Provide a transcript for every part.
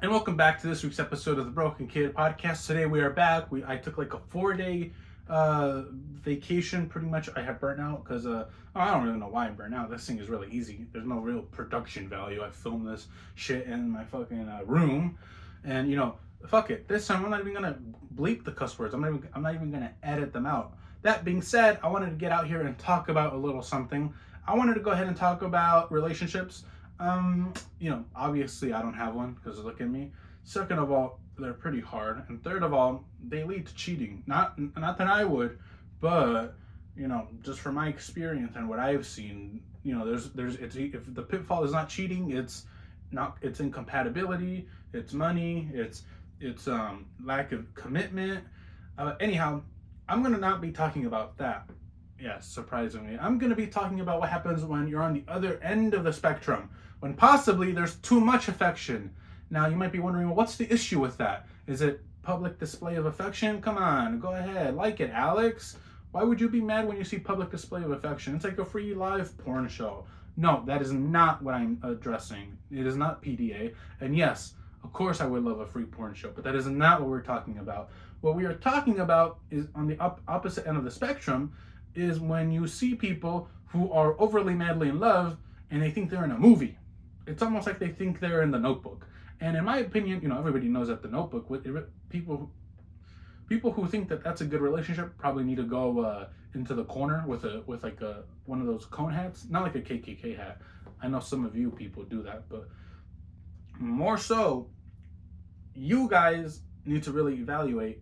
And welcome back to this week's episode of the Broken Kid Podcast. Today we are back. I took like a 4-day vacation. Pretty much, I have burnt out because I don't really know why I burnt out. This thing is really easy. There's no real production value. I filmed this shit in my fucking room, and fuck it. This time I'm not even gonna bleep the cuss words. I'm not even gonna edit them out. That being said, I wanted to get out here and talk about a little something. I wanted to go ahead and talk about relationships. Obviously I don't have one because look at me. Second of all, they're pretty hard, and third of all, they lead to cheating. Not that I would, but just from my experience and what I've seen, if the pitfall is not cheating, it's incompatibility, it's money, it's lack of commitment. Anyhow, I'm gonna not be talking about that. Yes, surprisingly. I'm going to be talking about what happens when you're on the other end of the spectrum, when possibly there's too much affection. Now, you might be wondering, well, what's the issue with that? Is it public display of affection? Come on, go ahead, like it, Alex. Why would you be mad when you see public display of affection? It's like a free live porn show. No, that is not what I'm addressing. It is not PDA. And yes, of course I would love a free porn show, but that is not what we're talking about. What we are talking about is on the opposite end of the spectrum, is when you see people who are overly madly in love and they think they're in a movie. It's almost like they think they're in The Notebook. And in my opinion, everybody knows that The Notebook, people who think that that's a good relationship probably need to go into the corner with one of those cone hats, not like a KKK hat. I know some of you people do that, but more so, you guys need to really evaluate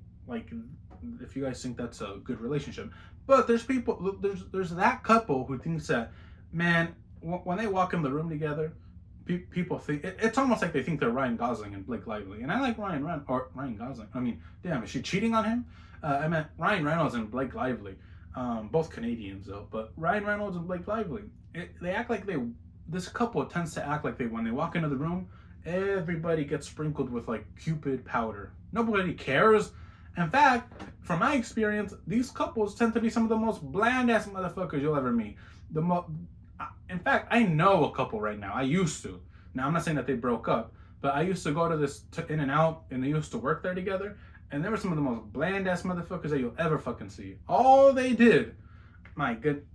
if you guys think that's a good relationship. But there's that couple who thinks that, man, when they walk in the room together, people think it's almost like they think they're Ryan Gosling and Blake Lively. And I like Ryan Gosling. I mean, damn, is she cheating on him? I meant Ryan Reynolds and Blake Lively, both Canadians though. But Ryan Reynolds and Blake Lively, they act like this couple tends to act like when they walk into the room, everybody gets sprinkled with like Cupid powder. Nobody cares. In fact, from my experience, these couples tend to be some of the most bland ass motherfuckers you'll ever meet. In fact, I know a couple right now. I used to. Now, I'm not saying that they broke up, but I used to go to this In-N-Out, and they used to work there together, and they were some of the most bland ass motherfuckers that you'll ever fucking see. All they did, my good,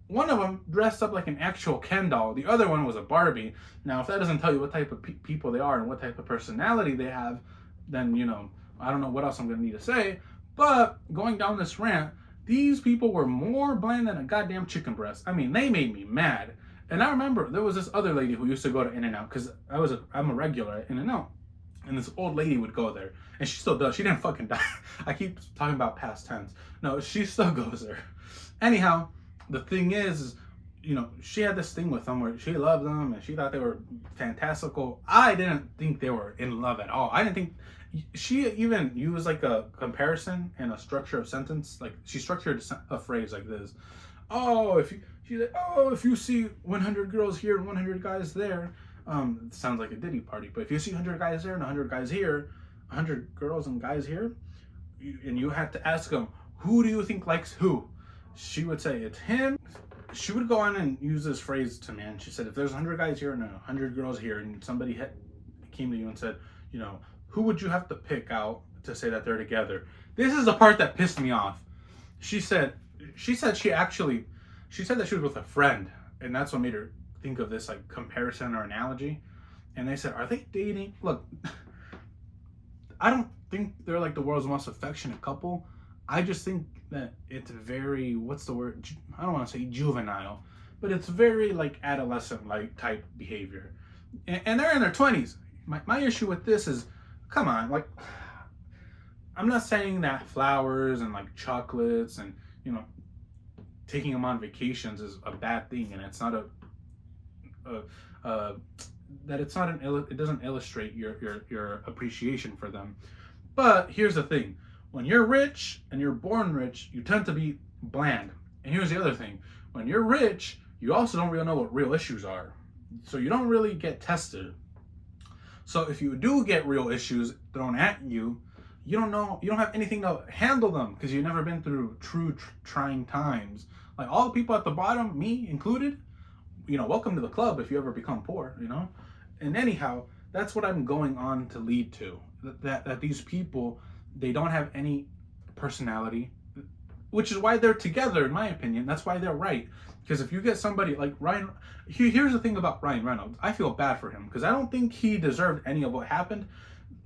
one of them dressed up like an actual Ken doll. The other one was a Barbie. Now, if that doesn't tell you what type of people they are and what type of personality they have, then I don't know what else I'm going to need to say. But going down this rant, these people were more bland than a goddamn chicken breast. I mean, they made me mad. And I remember there was this other lady who used to go to In-N-Out because I'm a regular at In-N-Out. And this old lady would go there. And she still does. She didn't fucking die. I keep talking about past tense. No, she still goes there. Anyhow, the thing is, she had this thing with them where she loved them and she thought they were fantastical. I didn't think they were in love at all. I didn't think she even used like a comparison and a structure of sentence. Like she structured a phrase like this: "Oh, if you see 100 girls here and 100 guys there, it sounds like a Diddy party. But if you see 100 guys there and 100 guys here, 100 girls and guys here, and you have to ask them, who do you think likes who?" She would say it's him. She would go on and use this phrase to me, and she said, if there's 100 guys here and 100 girls here, and somebody came to you and said, who would you have to pick out to say that they're together? This is the part that pissed me off. She said she said that she was with a friend, and that's what made her think of this like comparison or analogy. And they said, are they dating? Look, I don't think they're like the world's most affectionate couple. I just think that it's very, what's the word? I don't want to say juvenile, but it's very like adolescent like type behavior. And they're in their 20s. My issue with this is, come on, like, I'm not saying that flowers and like chocolates and, taking them on vacations is a bad thing, and it's not it doesn't illustrate your appreciation for them. But here's the thing. When you're rich and you're born rich, you tend to be bland. And here's the other thing. When you're rich, you also don't really know what real issues are. So you don't really get tested. So if you do get real issues thrown at you, you don't have anything to handle them because you've never been through trying times. Like all the people at the bottom, me included, welcome to the club if you ever become poor, And anyhow, that's what I'm going on to lead to. That these people, they don't have any personality, which is why they're together, in my opinion. That's why they're right. Because if you get somebody like Ryan, here's the thing about Ryan Reynolds. I feel bad for him because I don't think he deserved any of what happened.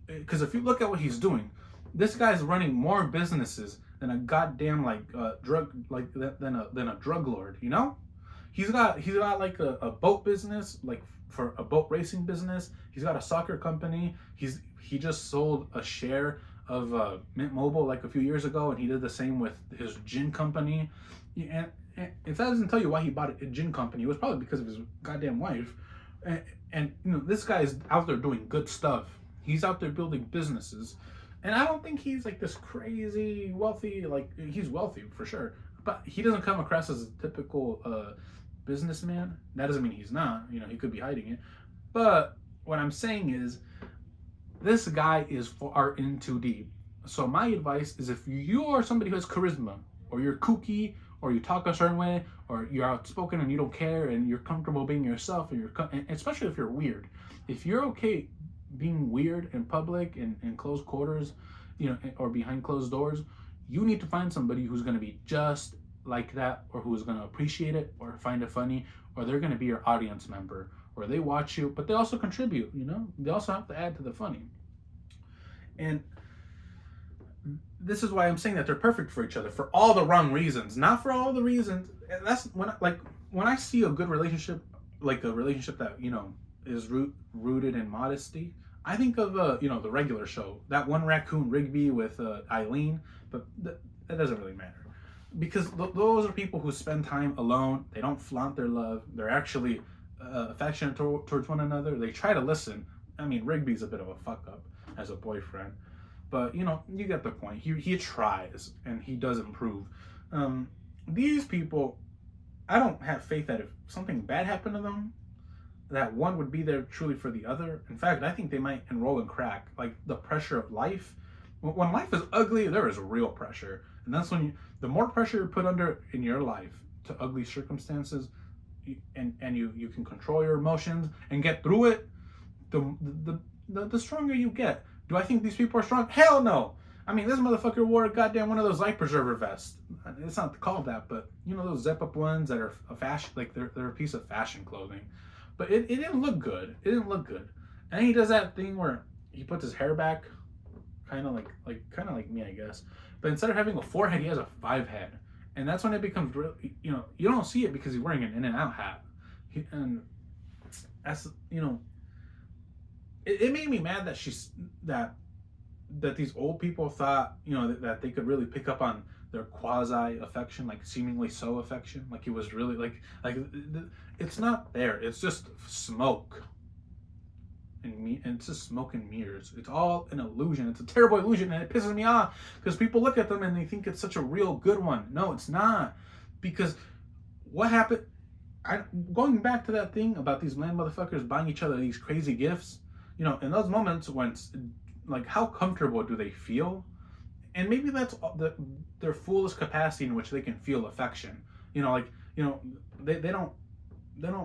Because if you look at what he's doing, this guy's running more businesses than a goddamn than a drug lord. You know, he's got like a boat business, like for a boat racing business. He's got a soccer company. He just sold a share of Mint Mobile like a few years ago, and he did the same with his gin company. And if that doesn't tell you why he bought a gin company, it was probably because of his goddamn wife. And you know, this guy is out there doing good stuff. He's out there building businesses, and I don't think he's like this crazy wealthy. Like, he's wealthy for sure, but he doesn't come across as a typical businessman. That doesn't mean he's not. You know, he could be hiding it. But what I'm saying is, this guy is far in too deep. So my advice is, if you are somebody who has charisma, or you're kooky, or you talk a certain way, or you're outspoken and you don't care, and you're comfortable being yourself, and especially if you're weird, if you're okay being weird in public and in close quarters, you know, or behind closed doors, you need to find somebody who's going to be just like that, or who's going to appreciate it, or find it funny, or they're going to be your audience member, or they watch you, but they also contribute. You know, they also have to add to the funny. And this is why I'm saying that they're perfect for each other for all the wrong reasons, not for all the reasons. And that's when I see a good relationship, like a relationship that, you know, is rooted in modesty. I think of you know, the Regular Show, that one raccoon Rigby with Eileen, but that doesn't really matter, because those are people who spend time alone. They don't flaunt their love. They're actually affectionate towards one another. They try to listen. I mean, Rigby's a bit of a fuck up as a boyfriend, but you know, you get the point. He tries and he does improve. These people, I don't have faith that if something bad happened to them, that one would be there truly for the other. In fact, I think they might enroll in crack. Like, the pressure of life. When life is ugly, there is real pressure. And that's when the more pressure you're put under in your life to ugly circumstances, and you can control your emotions and get through it, the stronger you get. Do I think these people are strong? Hell no. I mean, this motherfucker wore a goddamn one of those life preserver vests. It's not called that, but you know, those zip up ones that are a fashion, like they're a piece of fashion clothing. But it didn't look good. It didn't look good. And he does that thing where he puts his hair back, kind of like me, I guess. But instead of having a 4 head, he has a 5 head. And that's when it becomes real. You know, you don't see it because he's wearing an In-N-Out hat. And that's, you know, it made me mad that these old people thought, you know, that they could really pick up on their quasi affection, like seemingly so affection, like it was really like it's not there. It's just smoke, and it's just smoke and mirrors. It's all an illusion. It's a terrible illusion, and it pisses me off because people look at them and they think it's such a real good one. No, it's not, because what happened? Going back to that thing about these man motherfuckers buying each other these crazy gifts. You know, in those moments when, like, how comfortable do they feel? And maybe that's their fullest capacity in which they can feel affection. You know, like, you know, they don't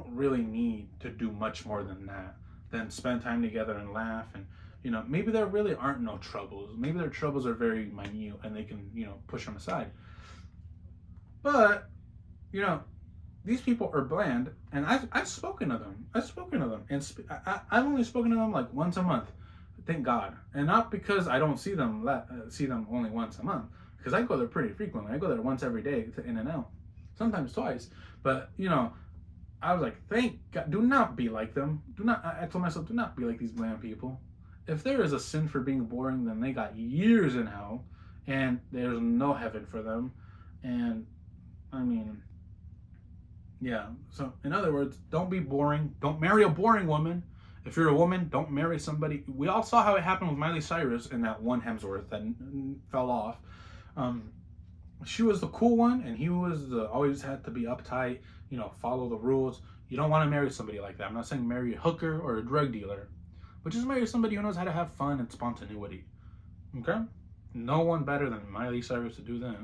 really need to do much more than that, than spend time together and laugh. And, you know, maybe there really aren't no troubles. Maybe their troubles are very minute and they can, you know, push them aside. But, you know, these people are bland, and I've spoken to them. And I've only spoken to them like once a month. Thank God. And not because I don't see them only once a month, because I go there pretty frequently. I go there once every day to In-N-Out, sometimes twice. But, you know, I was like, thank God. Do not be like them. I told myself, do not be like these bland people. If there is a sin for being boring, then they got years in hell, and there's no heaven for them. And I mean, yeah. So in other words, don't be boring. Don't marry a boring woman. If you're a woman, don't marry somebody. We all saw how it happened with Miley Cyrus and that one Hemsworth that fell off. She was the cool one, and he was always had to be uptight, you know, follow the rules. You don't want to marry somebody like that. I'm not saying marry a hooker or a drug dealer, but just marry somebody who knows how to have fun and spontaneity. Okay? No one better than Miley Cyrus to do that.